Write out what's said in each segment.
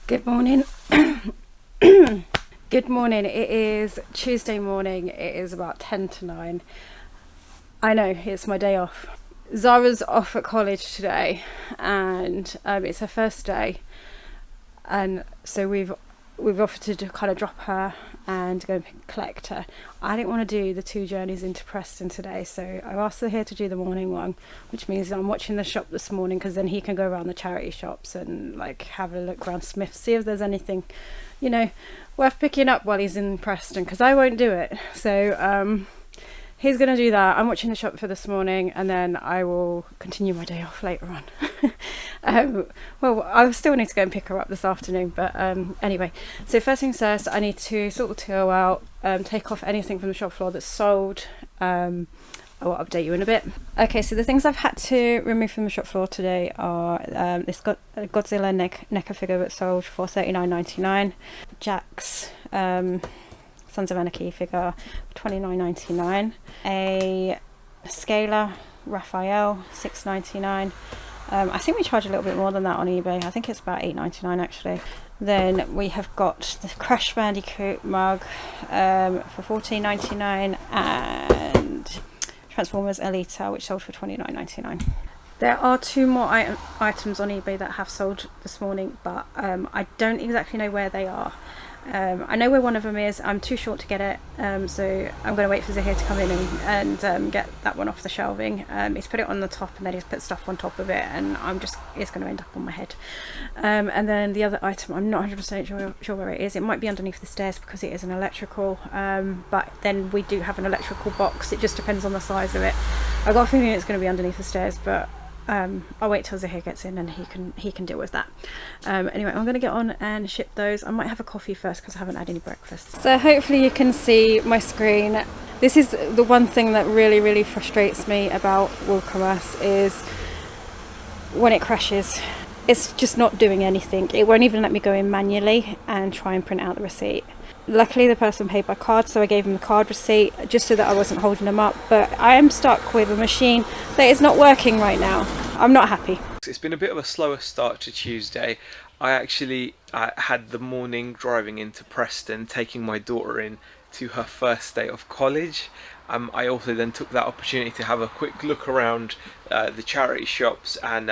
Good morning. Good morning. It is Tuesday morning. It is about 10 to 9. I know, it's my day off. Zara's off at college today and it's her first day. And so we've offered to kind of drop her and go and collect her. I didn't want to do the 2 journeys into Preston today, so I asked her here to do the morning one, which means I'm watching the shop this morning because then he can go around the charity shops and like have a look around Smith's, see if there's anything, worth picking up while he's in Preston, because I won't do it. So he's going to do that. I'm watching the shop for this morning and then I will continue my day off later on. Well, I still need to go and pick her up this afternoon, but anyway, so first things first, I need to sort the till out, take off anything from the shop floor that's sold. I will update you in a bit. Okay, so the things I've had to remove from the shop floor today are this Godzilla NECA figure that's sold for $39.99, Jack's Sons of Anarchy figure, $29.99, a Scalar Raphael, $6.99. I think we charge a little bit more than that on eBay. I think it's about $8.99 actually. Then we have got the Crash Bandicoot mug for $14.99 and Transformers Elita, which sold for $29.99. There are 2 more items on eBay that have sold this morning, but I don't exactly know where they are. I know where one of them is. I'm too short to get it, so I'm going to wait for Zahir to come in and get that one off the shelving. He's put it on the top and then he's put stuff on top of it, and it's going to end up on my head. And then the other item, I'm not 100% sure where it is. It might be underneath the stairs because it is an electrical, but then we do have an electrical box. It just depends on the size of it. I got a feeling it's going to be underneath the stairs, but I'll wait till Zahir gets in and he can deal with that. Anyway, I'm going to get on and ship those. I might have a coffee first because I haven't had any breakfast. So hopefully you can see my screen. This is the one thing that really frustrates me about WooCommerce, is when it crashes. It's just not doing anything. It won't even let me go in manually and try and print out the receipt. Luckily the person paid by card, so I gave him the card receipt just so that I wasn't holding them up, but I am stuck with a machine that is not working right now. I'm not happy. It's been a bit of a slower start to Tuesday. I actually had the morning driving into Preston, taking my daughter in to her first day of college. I also then took that opportunity to have a quick look around the charity shops and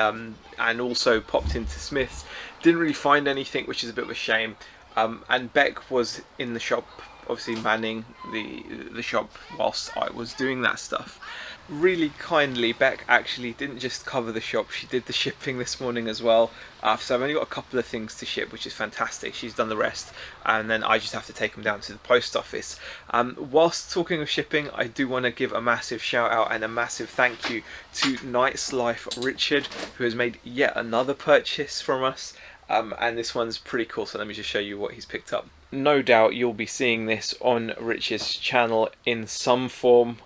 also popped into Smith's. Didn't really find anything, which is a bit of a shame. And Beck was in the shop, obviously manning the shop whilst I was doing that stuff. Really kindly, Beck actually didn't just cover the shop, she did the shipping this morning as well. So I've only got a couple of things to ship, which is fantastic. She's done the rest, and then I just have to take them down to the post office. Whilst talking of shipping, I do want to give a massive shout out and a massive thank you to Knight's Life Richard, who has made yet another purchase from us. And this one's pretty cool, so let me just show you what he's picked up. No doubt you'll be seeing this on Rich's channel in some form.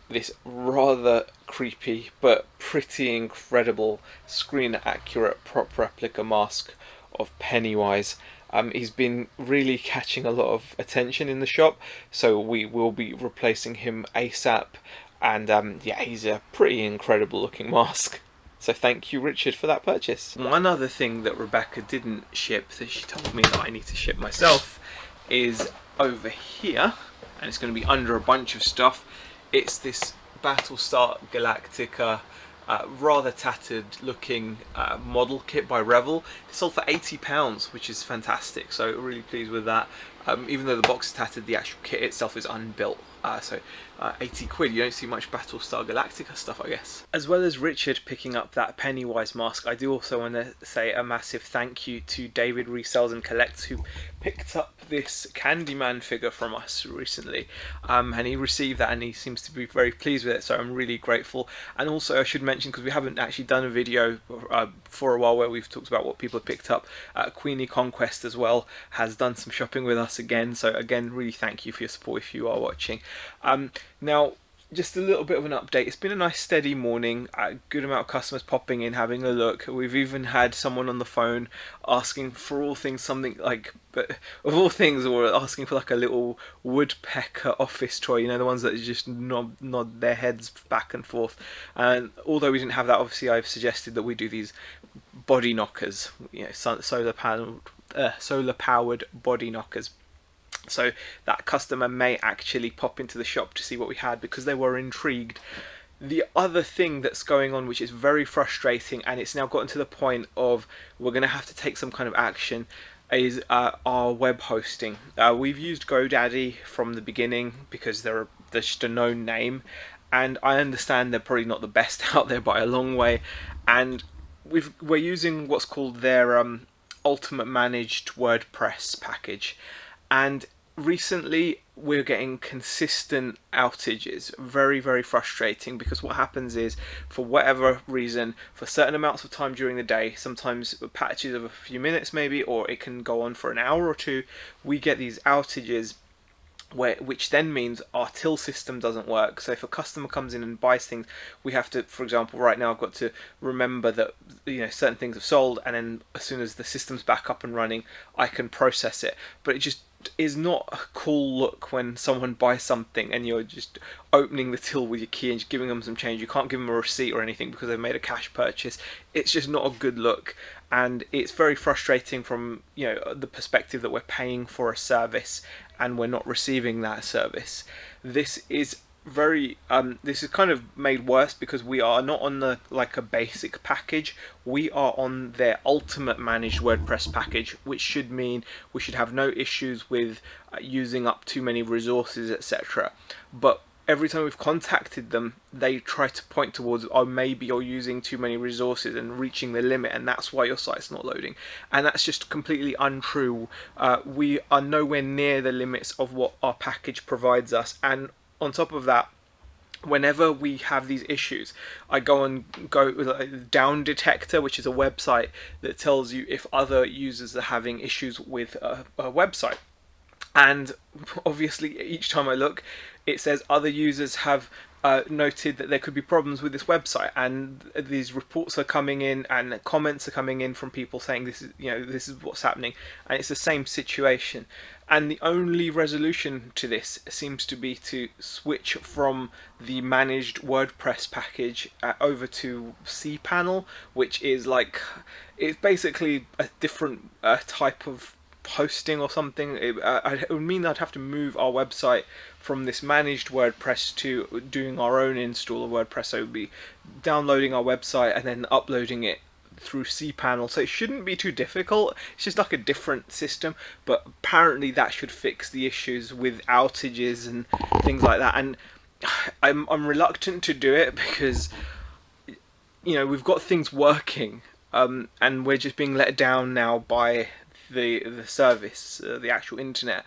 This rather creepy but pretty incredible screen accurate prop replica mask of Pennywise. He's been really catching a lot of attention in the shop, so we will be replacing him ASAP. And yeah, he's a pretty incredible looking mask. So thank you, Richard, for that purchase. One other thing that Rebecca didn't ship that she told me that I need to ship myself is over here, and it's going to be under a bunch of stuff. It's this Battlestar Galactica rather tattered looking model kit by Revell. It sold for £80, which is fantastic, so really pleased with that. Even though the box is tattered, the actual kit itself is unbuilt. So 80 quid, you don't see much Battlestar Galactica stuff, I guess. As well as Richard picking up that Pennywise mask, I do also want to say a massive thank you to David Resells and Collects, who picked up this Candyman figure from us recently, and he received that and he seems to be very pleased with it, so I'm really grateful. And also I should mention, because we haven't actually done a video for a while where we've talked about what people have picked up, Queenie Conquest as well has done some shopping with us again, so again, really thank you for your support if you are watching. Now, just a little bit of an update. It's been a nice steady morning, a good amount of customers popping in, having a look. We've even had someone on the phone asking for all things something like, but of all things, or asking for like a little woodpecker office toy, you know, the ones that just nod their heads back and forth. And although we didn't have that, obviously I've suggested that we do these body knockers, you know, solar panel solar powered body knockers. So that customer may actually pop into the shop to see what we had because they were intrigued. The other thing that's going on, which is very frustrating, and it's now gotten to the point of we're going to have to take some kind of action, is our web hosting. We've used GoDaddy from the beginning because they're just a known name, and I understand they're probably not the best out there by a long way, and we're using what's called their Ultimate Managed WordPress package, and recently we're getting consistent outages. Very, very frustrating, because what happens is, for whatever reason, for certain amounts of time during the day, sometimes patches of a few minutes maybe, or it can go on for an hour or two, we get these outages which then means our till system doesn't work. So if a customer comes in and buys things, we have to, for example, right now I've got to remember that certain things have sold, and then as soon as the system's back up and running, I can process it. But it just is not a cool look when someone buys something and you're just opening the till with your key and just giving them some change. You can't give them a receipt or anything because they've made a cash purchase. It's just not a good look, and it's very frustrating from the perspective that we're paying for a service and we're not receiving that service. This is this is kind of made worse because we are not on the a basic package. We are on their Ultimate Managed WordPress package, which should mean we should have no issues with using up too many resources, etc. But every time we've contacted them, they try to point towards, oh, maybe you're using too many resources and reaching the limit, and that's why your site's not loading. And that's just completely untrue. We are nowhere near the limits of what our package provides us. And on top of that, whenever we have these issues, I go with Down Detector, which is a website that tells you if other users are having issues with a website. And obviously each time I look, it says other users have noted that there could be problems with this website, and these reports are coming in and comments are coming in from people saying this is what's happening, and it's the same situation. And the only resolution to this seems to be to switch from the managed WordPress package over to cPanel, which is it's basically a different type of hosting or something. It would mean I'd have to move our website from this managed WordPress to doing our own install of WordPress. So it would be downloading our website and then uploading it through cPanel. So it shouldn't be too difficult. It's just a different system, but apparently that should fix the issues with outages and things like that. And I'm reluctant to do it because we've got things working, and we're just being let down now by the service, the actual internet,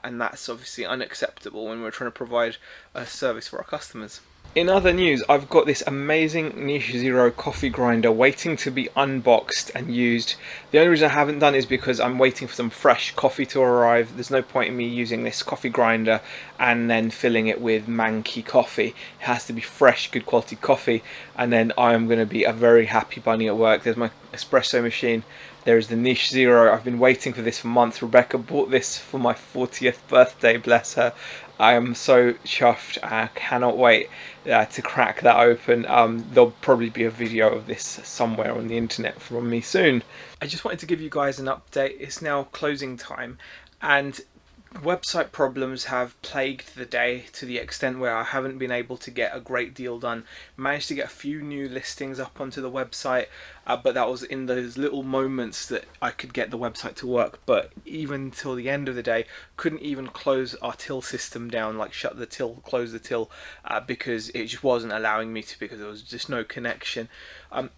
and that's obviously unacceptable when we're trying to provide a service for our customers. In other news, I've got this amazing Niche Zero coffee grinder waiting to be unboxed and used. The only reason I haven't done is because I'm waiting for some fresh coffee to arrive. There's no point in me using this coffee grinder and then filling it with manky coffee. It has to be fresh, good quality coffee, and then I am going to be a very happy bunny at work. There's my espresso machine. There is the Niche Zero. I've been waiting for this for months. Rebecca bought this for my 40th birthday, bless her. I am so chuffed. I cannot wait to crack that open. There'll probably be a video of this somewhere on the internet from me soon. I just wanted to give you guys an update. It's now closing time, and website problems have plagued the day to the extent where I haven't been able to get a great deal done. Managed to get a few new listings up onto the website, but that was in those little moments that I could get the website to work. But even till the end of the day, couldn't even close our till system down, shut the till, close the till, because it just wasn't allowing me to, because there was just no connection.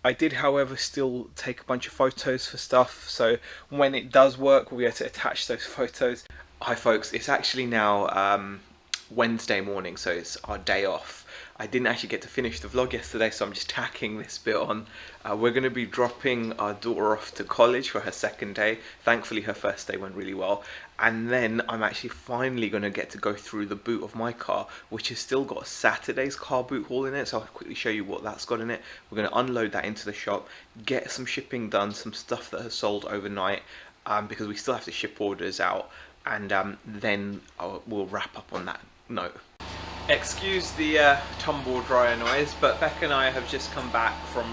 I did, however, still take a bunch of photos for stuff, so when it does work, we'll be able to attach those photos. Hi folks, it's actually now Wednesday morning, so it's our day off. I didn't actually get to finish the vlog yesterday, so I'm just tacking this bit on. We're going to be dropping our daughter off to college for her second day. Thankfully her first day went really well. And then I'm actually finally going to get to go through the boot of my car, which has still got Saturday's car boot haul in it, so I'll quickly show you what that's got in it. We're going to unload that into the shop, get some shipping done, some stuff that has sold overnight, because we still have to ship orders out. And then we'll wrap up on that note. Excuse the tumble dryer noise, but Beck and I have just come back from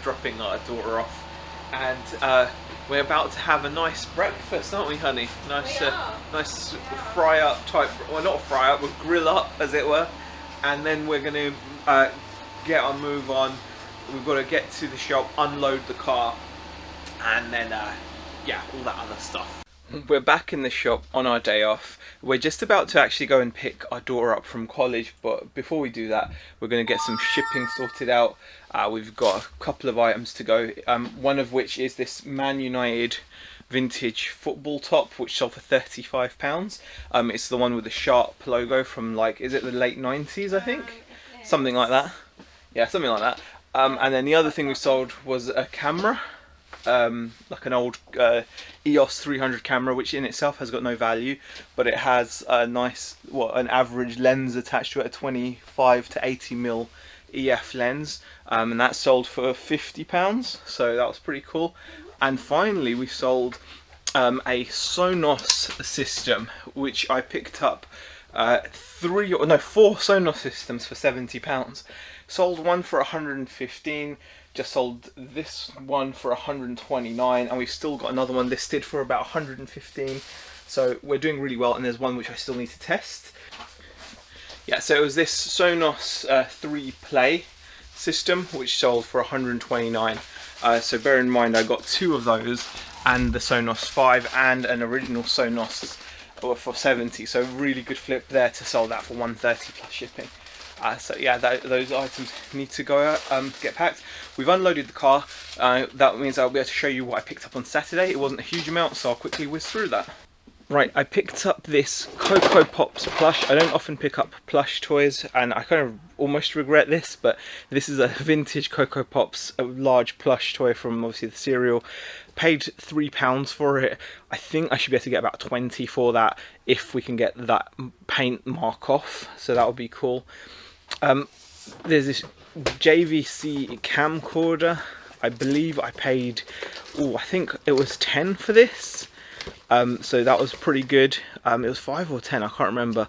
dropping our daughter off and we're about to have a nice breakfast, aren't we, honey? Nice fry up type, well, not fry up, but grill up, as it were. And then we're going to get our move on. We've got to get to the shop, unload the car, and then yeah, all that other stuff. We're back in the shop on our day off. We're just about to actually go and pick our daughter up from college, but before we do that, we're going to get some shipping sorted out. We've got a couple of items to go, one of which is this Man United vintage football top, which sold for £35. It's the one with the sharp logo from, like, is it the late 90s, I think? Something like that. Yeah, something like that. And then the other thing we sold was a camera. Like an old EOS 300 camera, which in itself has got no value, but it has a nice, an average lens attached to it, a 25 to 80mm EF lens, and that sold for £50, so that was pretty cool. And finally we sold a Sonos system, which I picked up 4 Sonos systems for £70. Sold one for 115. Just sold this one for 129, and we've still got another one listed for about 115. So we're doing really well, and there's one which I still need to test. Yeah, so it was this Sonos 3 Play system which sold for 129. So bear in mind I got 2 of those, and the Sonos 5 and an original Sonos for 70. So really good flip there to sell that for 130 plus shipping. So yeah, those items need to go out, get packed. We've unloaded the car. That means I'll be able to show you what I picked up on Saturday. It wasn't a huge amount, so I'll quickly whiz through that. Right, I picked up this Coco Pops plush. I don't often pick up plush toys, and I kind of almost regret this, but this is a vintage Coco Pops, a large plush toy from obviously the cereal. Paid £3 for it. I think I should be able to get about 20 for that if we can get that paint mark off, so that would be cool. There's this JVC camcorder. I believe I paid, I think it was 10 for this. So that was pretty good. It was 5 or 10, I can't remember.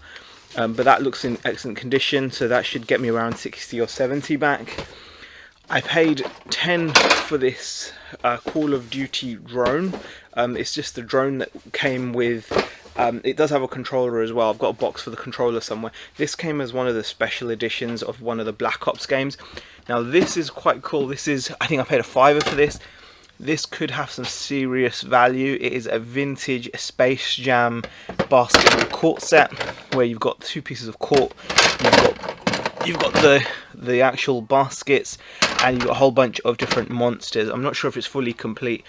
But that looks in excellent condition, so that should get me around 60 or 70 back. I paid 10 for this Call of Duty drone. It's just the drone that came with, it does have a controller as well. I've got a box for the controller somewhere. This came as one of the special editions of one of the Black Ops games. Now this is quite cool. This is, I think I paid £5 for this. This could have some serious value. It is a vintage Space Jam basketball court set, where you've got 2 pieces of court. You've got the actual baskets, and you've got a whole bunch of different monsters. I'm not sure if it's fully complete,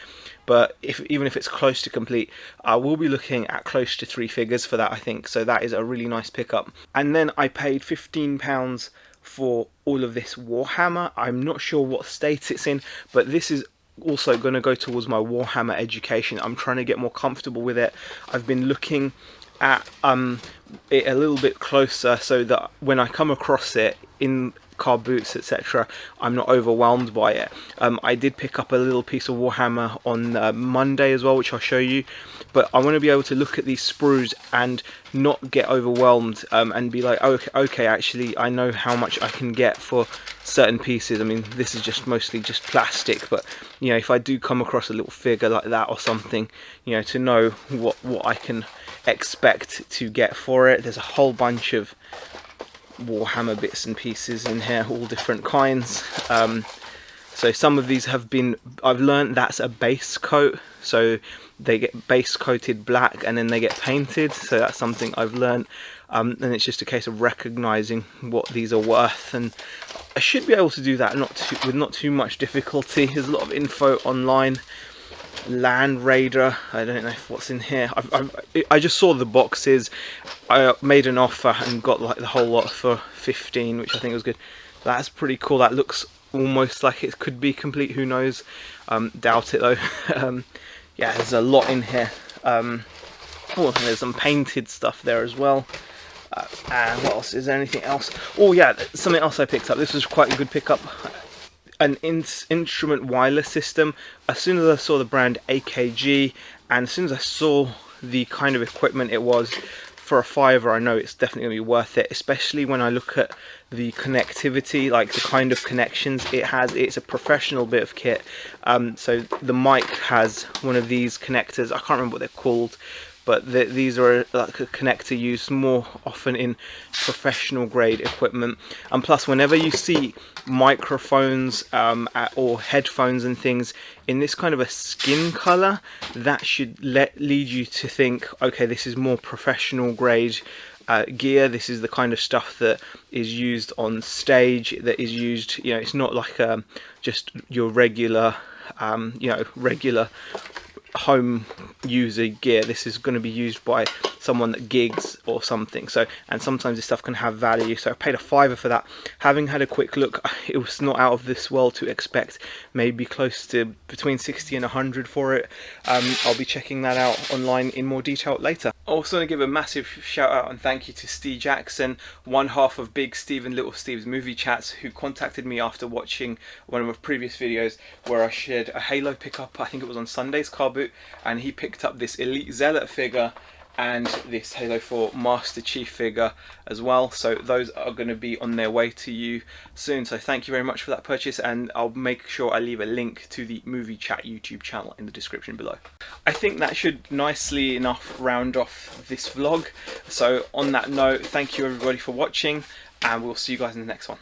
but even if it's close to complete, I will be looking at close to 3 figures for that, I think. So that is a really nice pickup. And then I paid £15 for all of this Warhammer. I'm not sure what state it's in, but this is also going to go towards my Warhammer education. I'm trying to get more comfortable with it. I've been looking at it a little bit closer, so that when I come across it in car boots, etc., I'm not overwhelmed by it. I did pick up a little piece of Warhammer on Monday as well, which I'll show you, but I want to be able to look at these sprues and not get overwhelmed, and be like, okay, actually I know how much I can get for certain pieces. I mean, this is just mostly just plastic, but you know, if I do come across a little figure like that or something, you know, to know what I can expect to get for it. There's a whole bunch of Warhammer bits and pieces in here, all different kinds. So some of these have been, I've learned that's a base coat, so they get base coated black and then they get painted, so that's something I've learned. And it's just a case of recognizing what these are worth, and I should be able to do that with not too much difficulty. There's a lot of info online. Land Raider, I don't know what's in here. I just saw the boxes. I made an offer and got like the whole lot for 15, which I think was good. That's pretty cool. That looks almost like it could be complete, who knows. Doubt it though. Yeah, there's a lot in here. Oh, there's some painted stuff there as well. And what else? Is there anything else? Oh yeah, something else I picked up. This was quite a good pickup. An instrument wireless system. As soon as I saw the brand AKG, and as soon as I saw the kind of equipment it was, for a £5 I know it's definitely going to be worth it, especially when I look at the connectivity, like the kind of connections it has. It's a professional bit of kit. So the mic has one of these connectors, I can't remember what they're called, but these are like a connector used more often in professional grade equipment. And plus, whenever you see microphones or headphones and things in this kind of a skin color, that should lead you to think, okay, this is more professional grade gear. This is the kind of stuff that is used on stage, that is used, you know, it's not like just your regular regular home user gear. This is going to be used by someone that gigs or something. So, and sometimes this stuff can have value. So I paid a £5 for that. Having had a quick look, it was not out of this world to expect maybe close to between 60 and 100 for it. I'll be checking that out online in more detail later. I also want to give a massive shout out and thank you to Steve Jackson, one half of Big Steve and Little Steve's movie chats, who contacted me after watching one of my previous videos where I shared a Halo pickup. I think it was on Sunday's car boot, and he picked up this Elite Zealot figure and this Halo 4 Master Chief figure as well. So those are going to be on their way to you soon. So thank you very much for that purchase, and I'll make sure I leave a link to the Movie Chat YouTube channel in the description below. I think that should nicely enough round off this vlog. So on that note, thank you everybody for watching, and we'll see you guys in the next one.